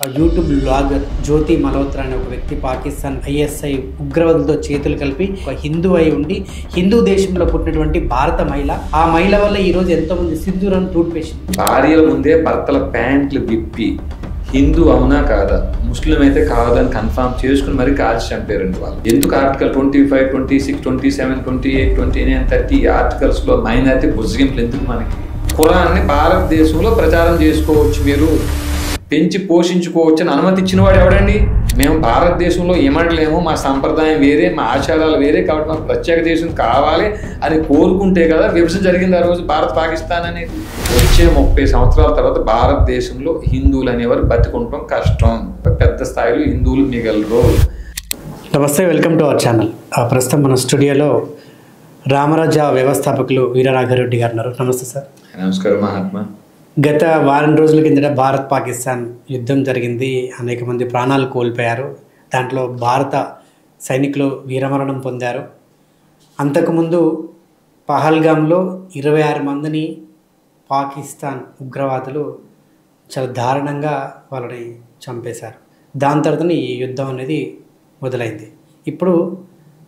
YouTube blogger జ్యోతి మల్హోత్రా అనే ఒక వ్యక్తి పాకిస్తాన్ ఐఎస్ఐ ఉగ్రవాదులతో చేతులు కలిపి ఒక హిందూ అయి ఉండి హిందూ దేశంలో పుట్టినటువంటి భారత మహిళ. ఆ మహిళ వల్ల ఈరోజు ఎంతో మంది సింధూరాన్ని తూడ్పేసింది. భార్యల ముందే భర్తల ప్యాంట్లు విప్పి హిందూ అవునా కాదా, ముస్లిం అయితే కాదని కన్ఫర్మ్ చేసుకుని మరి కాల్చి చంపారండి వాళ్ళు. ఎందుకు ఆర్టికల్ 25, 26, 27, 28, 29, 30 ఆర్టికల్స్లో మైనారిటీ బుజ్జిగింపులు ఎందుకు? మనకి ఖురాన్ని భారతదేశంలో ప్రచారం చేసుకోవచ్చు, మీరు పెంచి పోషించుకోవచ్చు అని అనుమతి ఇచ్చిన వాడు ఎవడండి? మేము భారతదేశంలో ఏమంటలేము, మా సంప్రదాయం వేరే, మా ఆచారాలు వేరే, కాబట్టి మాకు ప్రత్యేక దేశం కావాలి అని కోరుకుంటే కదా విభజన జరిగింది ఆ రోజు భారత్ పాకిస్తాన్ అనేది. వచ్చే 30 సంవత్సరాల తర్వాత భారతదేశంలో హిందువులు అనేవారు బతికుంటాం కష్టం, పెద్ద స్థాయిలో హిందువులు మిగలరు. నమస్తే, వెల్కమ్ టు అవర్ ఛానల్. ప్రస్తుతం మన స్టూడియోలో రామరాజ వ్యవస్థాపకులు వీరరాఘరెడ్డి గారు ఉన్నారు. నమస్తే సార్. నమస్కారం మహాత్మా. గత వారం రోజుల కిందట భారత్ పాకిస్తాన్ యుద్ధం జరిగింది, అనేక మంది ప్రాణాలు కోల్పోయారు, దాంట్లో భారత సైనికులు వీరమరణం పొందారు. అంతకుముందు పహల్గామ్లో 26 మందిని పాకిస్తాన్ ఉగ్రవాదులు చాలా దారుణంగా వాళ్ళని చంపేశారు. దాని తర్వాతనే ఈ యుద్ధం అనేది మొదలైంది. ఇప్పుడు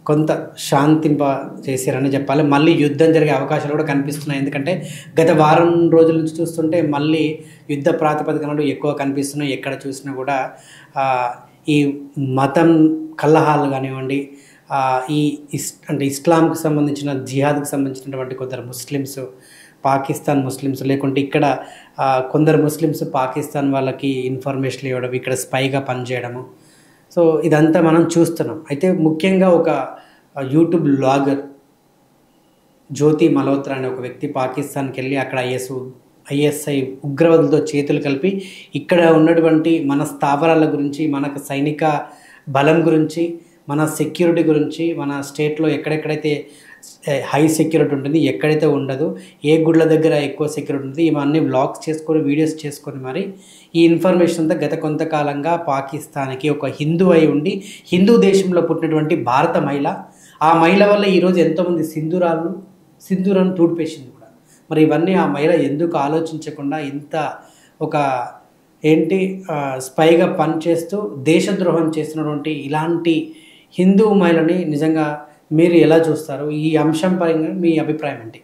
కొంత శాంతింప చేశారని చెప్పాలి. మళ్ళీ యుద్ధం జరిగే అవకాశాలు కూడా కనిపిస్తున్నాయి. ఎందుకంటే గత వారం రోజుల నుంచి చూస్తుంటే మళ్ళీ యుద్ధ ప్రాతిపదికనలు ఎక్కువ కనిపిస్తున్నాయి. ఎక్కడ చూసినా కూడా ఈ మతం కలహాలు కానివ్వండి, అంటే ఇస్లాంకి సంబంధించిన జిహాద్కి సంబంధించినటువంటి కొందరు ముస్లిమ్స్, పాకిస్తాన్ ముస్లిమ్స్, లేకుంటే ఇక్కడ కొందరు ముస్లిమ్స్ పాకిస్తాన్ వాళ్ళకి ఇన్ఫర్మేషన్ ఇవ్వడం, ఇక్కడ స్పైగా పనిచేయడము. సో ఇదంతా మనం చూస్తున్నాం. అయితే ముఖ్యంగా ఒక యూట్యూబ్ బ్లాగర్ జ్యోతి మల్హోత్రా అనే ఒక వ్యక్తి పాకిస్తాన్కి వెళ్ళి అక్కడ ఐఎస్ఐ ఉగ్రవాదులతో చేతులు కలిపి ఇక్కడ ఉన్నటువంటి మన స్థావరాల గురించి, మనకు సైనిక బలం గురించి, మన సెక్యూరిటీ గురించి, మన స్టేట్లో ఎక్కడెక్కడైతే హై సెక్యూరిటీ ఉంటుంది, ఎక్కడైతే ఉండదు, ఏ గుడ్ల దగ్గర ఎక్కువ సెక్యూరిటీ ఉంటుంది, ఇవన్నీ వ్లాగ్స్ చేసుకొని వీడియోస్ చేసుకొని మరి ఈ ఇన్ఫర్మేషన్ అంతా గత కొంతకాలంగా పాకిస్తాన్కి ఒక హిందూ అయి ఉండి హిందూ దేశంలో పుట్టినటువంటి భారత మహిళ. ఆ మహిళ వల్ల ఈరోజు ఎంతోమంది సింధూరాన్ని తూడ్పేసింది కూడా. మరి ఇవన్నీ ఆ మహిళ ఎందుకు ఆలోచించకుండా ఇంత ఒక స్పైగా పనిచేస్తూ దేశద్రోహం చేస్తున్నటువంటి ఇలాంటి హిందూ మహిళని నిజంగా మీరు ఎలా చూస్తారు? ఈ అంశం పరంగా మీ అభిప్రాయం ఏంటి?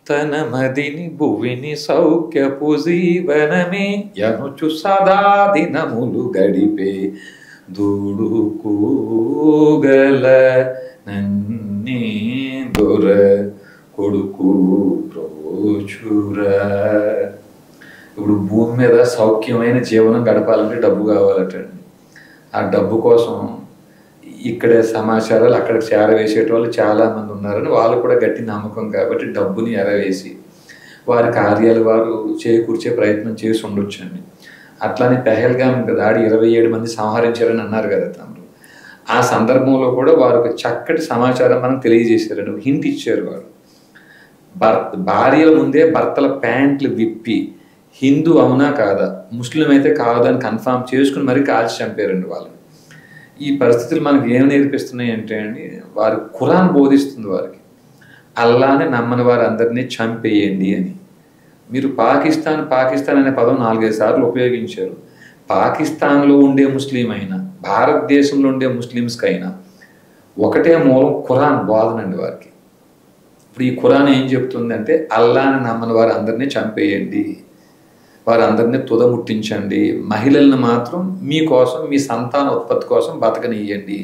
తన మదిని భువిని సౌఖ్యపు జీవనమే యనుచు సదా దినములు గడిపే దూడుకోగల నన్నే దొర కొడుకు ప్రోచుర. ఇప్పుడు భూమి మీద సౌఖ్యమైన జీవనం గడపాలంటే డబ్బు కావాలటండి. ఆ డబ్బు కోసం ఇక్కడే సమాచారాలు అక్కడ చేరవేసేట వాళ్ళు చాలామంది ఉన్నారని వాళ్ళు కూడా గట్టి నమ్మకం కాబట్టి డబ్బుని ఎరవేసి వారి కార్యాలు వారు చేకూర్చే ప్రయత్నం చేసి ఉండొచ్చండి. అట్లానే పెహల్గామ్ దాడి 27 మంది సంహరించారని అన్నారు కదా తమరు. ఆ సందర్భంలో కూడా వారికి చక్కటి సమాచారం మనకు తెలియజేశారండి, హింట్ ఇచ్చారు. వారు భార్యల ముందే భర్తల ప్యాంట్లు విప్పి హిందూ అవునా కాదా, ముస్లిం అయితే కాదని కన్ఫర్మ్ చేసుకుని మరి కాల్చి చంపారండి వాళ్ళు. ఈ పరిస్థితులు మనకి ఏం నేర్పిస్తున్నాయి అంటే అండి, వారి ఖురాన్ బోధిస్తుంది వారికి అల్లాని నమ్మని వారు అందరినీ చంపేయండి అని. మీరు పాకిస్తాన్ అనే పదం 4-5 సార్లు ఉపయోగించారు. పాకిస్తాన్లో ఉండే ముస్లిం అయినా భారతదేశంలో ఉండే ముస్లిమ్స్కైనా ఒకటే మూలం ఖురాన్ బోధనండి వారికి. ఇప్పుడు ఈ ఖురాన్ ఏం చెప్తుందంటే అల్లాని నమ్మని వారు అందరినీ చంపేయండి, వారందరినీ తుదముట్టించండి, మహిళలను మాత్రం మీకోసం మీ సంతాన ఉత్పత్తి కోసం బతకనియ్యండి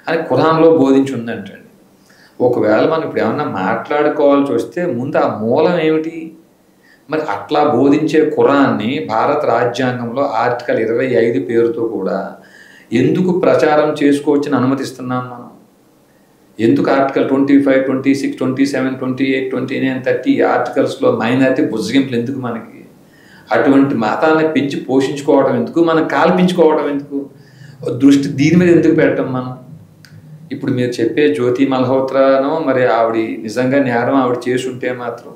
అని ఖురాన్లో బోధించి ఉందంటండి. ఒకవేళ మనం ఇప్పుడు ఏమన్నా మాట్లాడుకోవాల్సి వస్తే ముందు ఆ మూలం ఏమిటి? మరి అట్లా బోధించే ఖురాన్ని భారత రాజ్యాంగంలో ఆర్టికల్ 25 పేరుతో కూడా ఎందుకు ప్రచారం చేసుకోవచ్చని అనుమతిస్తున్నాం మనం? ఎందుకు ఆర్టికల్ 25, 26, 27, 28, 29, 30 ఆర్టికల్స్లో మైనారిటీ బుజ్జిగింపులు ఎందుకు? మనకి అటువంటి మతాన్ని పెంచి పోషించుకోవడం ఎందుకు, మనం కాల్పించుకోవడం ఎందుకు? దృష్టి దీని మీద ఎందుకు పెట్టం మనం? ఇప్పుడు మీరు చెప్పే జ్యోతి మల్హోత్రానో మరి ఆవిడ నిజంగా నేరం ఆవిడ చేసి ఉంటే మాత్రం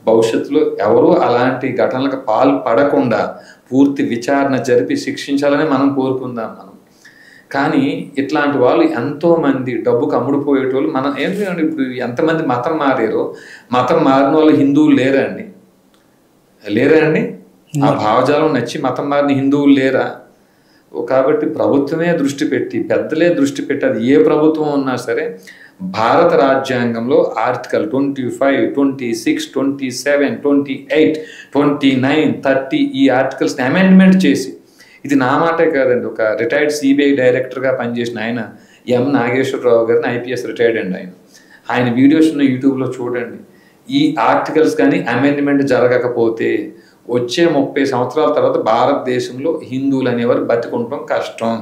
భవిష్యత్తులో ఎవరూ అలాంటి ఘటనలకు పాల్పడకుండా పూర్తి విచారణ జరిపి శిక్షించాలని మనం కోరుకుందాం మనం. కానీ ఇట్లాంటి వాళ్ళు ఎంతోమంది డబ్బుకు అమ్ముడుపోయేటోళ్ళు మనం ఏంటంటే ఇప్పుడు ఎంతమంది మతం మారారో, మతం మారిన వాళ్ళు హిందువులు లేరా అండి? ఆ భావజాలం నచ్చి మతం మారిన హిందువులు లేరా? కాబట్టి ప్రభుత్వమే దృష్టి పెట్టి, పెద్దలే దృష్టి పెట్టి, అది ఏ ప్రభుత్వం ఉన్నా సరే భారత రాజ్యాంగంలో ఆర్టికల్ 25, 26, 27, 28, 29, 30 ఈ ఆర్టికల్స్ని అమెండ్మెంట్ చేసి, ఇది నా మాటే కాదండి, ఒక రిటైర్డ్ సిబిఐ డైరెక్టర్గా పనిచేసిన ఆయన ఎం నాగేశ్వరరావు గారిని, ఐపీఎస్ రిటైర్డ్ అండి ఆయన వీడియోస్ ఉన్న యూట్యూబ్లో చూడండి. ఈ ఆర్టికల్స్ కానీ అమెండ్మెంట్ జరగకపోతే వచ్చే 30 సంవత్సరాల తర్వాత భారతదేశంలో హిందువులు అనేవారు బతికుంటాం కష్టం.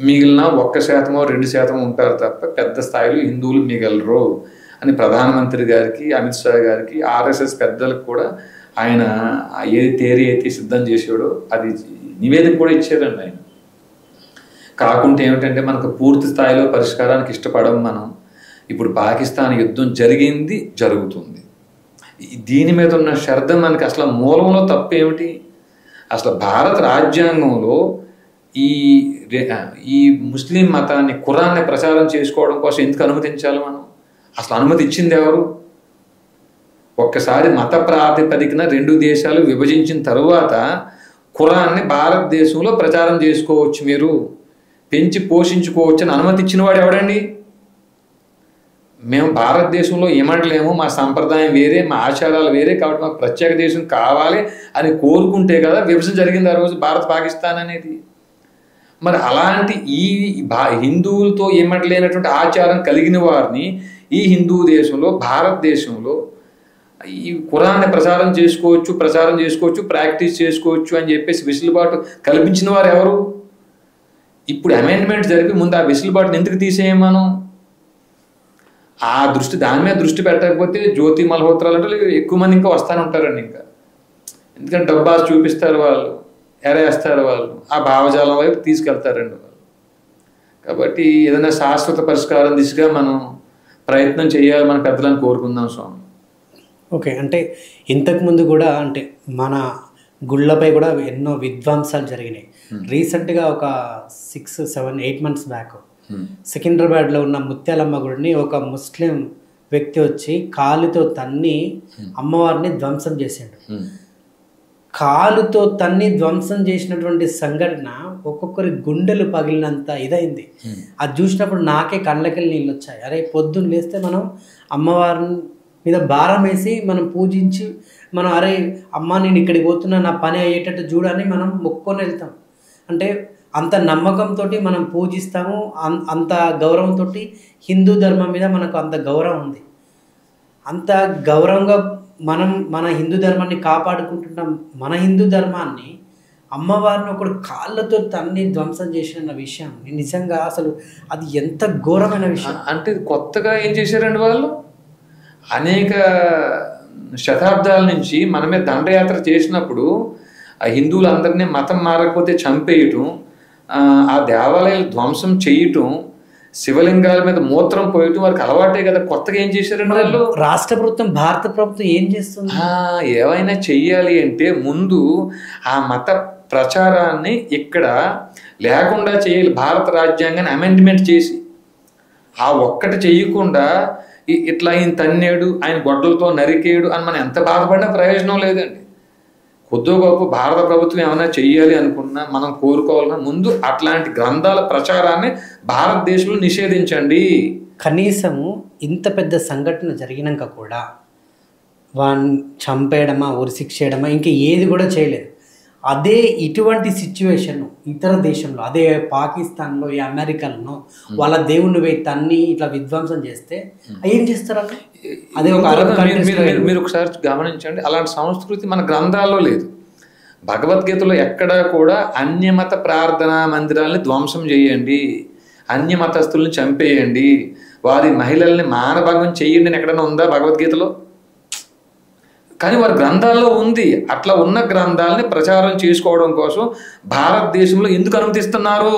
మిగిలిన 1%, 2% ఉంటారు తప్ప పెద్ద స్థాయిలో హిందువులు మిగలరు అని ప్రధానమంత్రి గారికి, అమిత్ షా గారికి, ఆర్ఎస్ఎస్ పెద్దలకు కూడా ఆయన ఏ థియరీ అయితే సిద్ధం చేసాడో అది నివేదిక కూడా ఇచ్చారండి ఆయన. కాకుంటే ఏమిటంటే మనకు పూర్తి స్థాయిలో పరిష్కారానికి ఇష్టపడం మనం. ఇప్పుడు పాకిస్తాన్ యుద్ధం జరిగింది, జరుగుతుంది. దీని మీద ఉన్న శ్రద్ధ మనకి అసలు మూలంలో తప్పు ఏమిటి? అసలు భారత రాజ్యాంగంలో ఈ ముస్లిం మతాన్ని, ఖురాన్ని ప్రచారం చేసుకోవడం కోసం ఎందుకు అనుమతించాలి మనం? అసలు అనుమతి ఇచ్చింది ఎవరు? ఒక్కసారి మత ప్రాతిపదికన 2 దేశాలు విభజించిన తరువాత ఖురాన్ని భారతదేశంలో ప్రచారం చేసుకోవచ్చు, మీరు పెంచి పోషించుకోవచ్చు అని అనుమతి ఇచ్చిన వాడు ఎవడండి? మేము భారతదేశంలో ఏమంటలేము, మా సంప్రదాయం వేరే, మా ఆచారాలు వేరే, కాబట్టి మాకు ప్రత్యేక దేశం కావాలి అని కోరుకుంటే కదా విభజన జరిగింది ఆ రోజు భారత్ పాకిస్తాన్ అనేది. మరి అలాంటి ఈ హిందువులతో ఏమంటలేనటువంటి ఆచారం కలిగిన వారిని ఈ హిందూ దేశంలో, భారతదేశంలో ఈ ఖురాన్ని ప్రచారం చేసుకోవచ్చు, ప్రాక్టీస్ చేసుకోవచ్చు అని చెప్పేసి వెసులుబాటు కల్పించిన వారు ఎవరు? ఇప్పుడు అమెండ్మెంట్ జరిపి ముందు ఆ వెసులుబాటుని ఎందుకు తీసేయం మనం? దాని మీద దృష్టి పెట్టకపోతే జ్యోతి మల్హోత్రాలు అంటే ఎక్కువ మంది ఇంకా వస్తానే ఉంటారండి. ఇంకా ఎందుకంటే డబ్బా చూపిస్తారు వాళ్ళు, ఎరేస్తారు వాళ్ళు, ఆ భావజాలం వైపు తీసుకెళ్తారండి వాళ్ళు. కాబట్టి ఏదైనా శాశ్వత పరిష్కారం దిశగా మనం ప్రయత్నం చేయాలి, మన పెద్దలను కోరుకుందాం స్వామి. ఓకే, అంటే ఇంతకుముందు కూడా అంటే మన గుళ్ళపై కూడా ఎన్నో విధ్వంసాలు జరిగినాయి. రీసెంట్గా ఒక 6, 7, 8 మంత్స్ బ్యాక్ సికింద్రాబాద్లో ఉన్న ముత్యాలమ్మ గుడిని ఒక ముస్లిం వ్యక్తి వచ్చి కాలుతో తన్ని అమ్మవారిని ధ్వంసం చేసిండు. కాలుతో తన్ని ధ్వంసం చేసినటువంటి సంఘటన ఒక్కొక్కరి గుండెలు పగిలినంత ఇదైంది. అది చూసినప్పుడు నాకే కళ్ళకెళ్ళి నీళ్ళు వచ్చాయి. అరే, పొద్దున్న లేస్తే మనం అమ్మవారి మీద భారం వేసి మనం పూజించి మనం అరే అమ్మ నేను ఇక్కడికి పోతున్నా, నా పని అయ్యేటట్టు చూడని మనం మొక్కుకొని వెళ్తాం. అంటే అంత నమ్మకంతో మనం పూజిస్తాము, అంత గౌరవంతో హిందూ ధర్మం మీద మనకు అంత గౌరవం ఉంది. అంత గౌరవంగా మనం మన హిందూ ధర్మాన్ని కాపాడుకుంటున్నాం. మన హిందూ ధర్మాన్ని అమ్మవారిని ఒకడు కాళ్ళతో తన్ని ధ్వంసం చేసిన విషయం నిజంగా అసలు అది ఎంత ఘోరమైన విషయం. అంటే కొత్తగా ఏం చేశారండి వాళ్ళు? అనేక శతాబ్దాల నుంచి మన మీద దండయాత్ర చేసినప్పుడు ఆ హిందువులందరినీ మతం మారకపోతే చంపేయటం, ఆ దేవాలయాలు ధ్వంసం చేయటం, శివలింగాల మీద మూత్రం పోయటం వారికి అలవాటే కదా. కొత్తగా ఏం చేశారండి వాళ్ళు? రాష్ట్ర ప్రభుత్వం, భారత ప్రభుత్వం ఏం చేస్తుంది? ఏవైనా చెయ్యాలి అంటే ముందు ఆ మత ప్రచారాన్ని ఇక్కడ లేకుండా చేయాలి. భారత రాజ్యాంగాన్ని అమెండ్మెంట్ చేసి ఆ ఒక్కటి చెయ్యకుండా ఇట్లా ఆయన తన్నేడు, ఆయన గొడ్డలతో నరికేడు అని మనం ఎంత బాధపడినా ప్రయోజనం లేదండి. కొద్దో గొప్ప భారత ప్రభుత్వం ఏమైనా చెయ్యాలి అనుకున్నా, మనం కోరుకోవాలన్నా ముందు అట్లాంటి గ్రంథాల ప్రచారాన్ని భారతదేశంలో నిషేధించండి. కనీసము ఇంత పెద్ద సంఘటన జరిగినాక కూడా వాడిని చంపేయడమా, ఉరిశిక్ష చేయడమా, ఇంకా ఏది కూడా చేయలేదు. అదే ఇటువంటి సిచ్యువేషన్ ఇతర దేశంలో, అదే పాకిస్తాన్లో, ఈ అమెరికాలో వాళ్ళ దేవుణ్ణి పోయి తన్ని ఇట్లా విధ్వంసం చేస్తే ఏం చేస్తారు? అదే మీరు ఒకసారి గమనించండి, అలాంటి సంస్కృతి మన గ్రంథాల్లో లేదు. భగవద్గీతలో ఎక్కడా కూడా అన్యమత ప్రార్థనా మందిరాలని ధ్వంసం చేయండి, అన్యమతస్తుల్ని చంపేయండి, వారి మహిళల్ని మానభంగం చేయండి అని ఎక్కడైనా ఉందా భగవద్గీతలో? కానీ వారి గ్రంథాల్లో ఉంది. అట్లా ఉన్న గ్రంథాలని ప్రచారం చేసుకోవడం కోసం భారతదేశంలో ఎందుకు అనుమతిస్తున్నారు?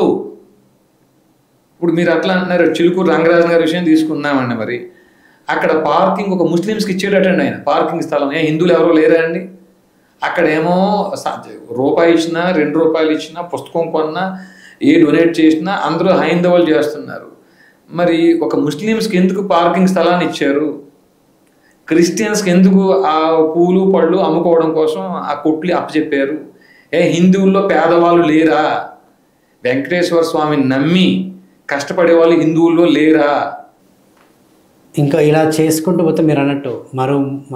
ఇప్పుడు మీరు అట్లా అంటున్నారు. చిలుకూరు రంగరాజన్ గారి విషయం తీసుకుందామండి. మరి అక్కడ పార్కింగ్ ఒక ముస్లిమ్స్కి ఇచ్చేటండి ఆయన పార్కింగ్ స్థలం. హిందువులు ఎవరో లేరా అండి? అక్కడేమో రూపాయి ఇచ్చినా, 2 రూపాయలు ఇచ్చినా, పుస్తకం కొన్నా, డొనేట్ చేసినా అందరూ హైందవులు చేస్తున్నారు. మరి ఒక ముస్లిమ్స్కి ఎందుకు పార్కింగ్ స్థలాన్ని ఇచ్చారు? క్రిస్టియన్స్కి ఎందుకు ఆ పూలు పళ్ళు అమ్ముకోవడం కోసం ఆ కొట్లు అప్పచెప్పారు? హిందువుల్లో పేదవాళ్ళు లేరా? వెంకటేశ్వర స్వామిని నమ్మి కష్టపడే వాళ్ళు హిందువుల్లో లేరా? ఇంకా ఇలా చేసుకుంటూ పోతే మీరు అన్నట్టు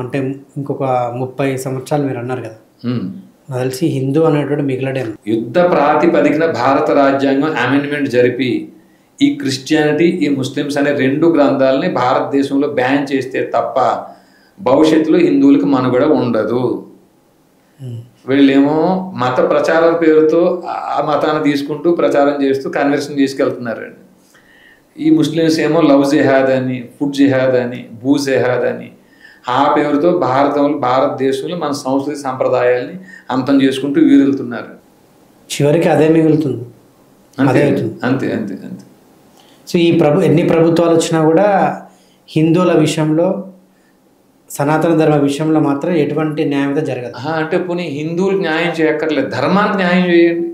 అంటే ఇంకొక 30 సంవత్సరాలు మీరు అన్నారు కదా, నాకు తెలిసి హిందూ అనేటువంటి మిగిలడే. యుద్ధ ప్రాతిపదికన భారత రాజ్యాంగం అమెండ్మెంట్ జరిపి ఈ క్రిస్టియానిటీ, ఈ ముస్లిమ్స్ అనే 2 గ్రంథాలని భారతదేశంలో బ్యాన్ చేస్తే తప్ప భవిష్యత్తులో హిందువులకు మనుగడ ఉండదు. వీళ్ళేమో మత ప్రచారం పేరుతో ఆ మతాన్ని తీసుకుంటూ ప్రచారం చేస్తూ కన్వర్షన్ తీసుకెళ్తున్నారండి. ఈ ముస్లిమ్స్ ఏమో లవ్ జిహాద్ అని, ఫుడ్ జిహాద్ అని, భూ జిహాద్ అని ఆ పేరుతో భారతదేశంలో మన సంస్కృతి సంప్రదాయాల్ని అంతం చేసుకుంటూ వీరులుతున్నారు. చివరికి అదే మిగులుతుంది. అంతే అంతే అంతే అంతే. సో ఈ ఎన్ని ప్రభుత్వాలు వచ్చినా కూడా హిందువుల విషయంలో, సనాతన ధర్మ విషయంలో మాత్రం ఎటువంటి న్యాయం జరగదు. అంటే పోనీ హిందువులకు న్యాయం చేయక్కర్లేదు, ధర్మానికి న్యాయం చేయండి,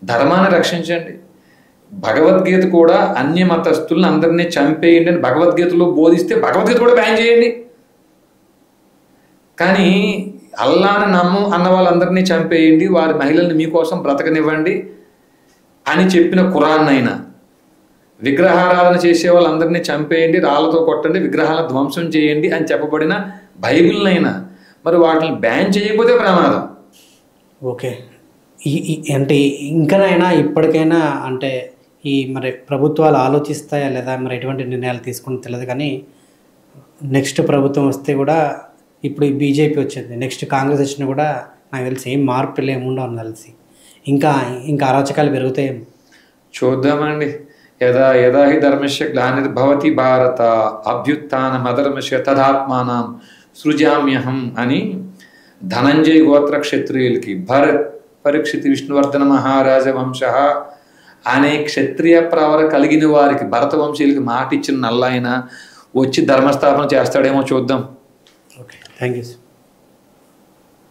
ధర్మాన్ని రక్షించండి. భగవద్గీత కూడా అన్య మతస్థులను అందరినీ చంపేయండి అని భగవద్గీతలో బోధిస్తే భగవద్గీత కూడా బ్యాన్ చేయండి. కానీ అల్లాని నమ్ము అన్న వాళ్ళందరినీ చంపేయండి, వారి మహిళల్ని మీకోసం బ్రతకనివ్వండి అని చెప్పిన ఖురాన్ అయినా, విగ్రహారాధన చేసే వాళ్ళందరినీ చంపేయండి, రాళ్లతో కొట్టండి, విగ్రహాలను ధ్వంసం చేయండి అని చెప్పబడిన బైబిల్నైనా మరి వాటిని బ్యాన్ చేయకపోతే ప్రమాదం. ఓకే, అంటే ఇంకనైనా ఇప్పటికైనా అంటే మరి ప్రభుత్వాలు ఆలోచిస్తాయా లేదా, మరి ఎటువంటి నిర్ణయాలు తీసుకుని తెలియదు. కానీ నెక్స్ట్ ప్రభుత్వం వస్తే కూడా, ఇప్పుడు ఈ బీజేపీ వచ్చింది, నెక్స్ట్ కాంగ్రెస్ వచ్చినా కూడా నాకు తెలిసి ఏం మార్పులు ఏముండవు తెలిసి, ఇంకా అరాచకాలు పెరుగుతాయేమో చూద్దామండి. యదా యదా హి ధర్మస్య గ్లానిర్భవతి భారత అభ్యుత్థానమధర్మస్య తదాత్మానం సృజామ్యహం అని ధనంజయ గోత్ర క్షత్రియులకి భరత్ పరీక్షిత్ విష్ణువర్ధన మహారాజ వంశ అనే క్షత్రియ ప్రవర కలిగిన వారికి, భరత వంశీయులకి మాట ఇచ్చిన నల్ల ఆయన వచ్చి ధర్మస్థాపన చేస్తాడేమో చూద్దాం. Okay, thank you.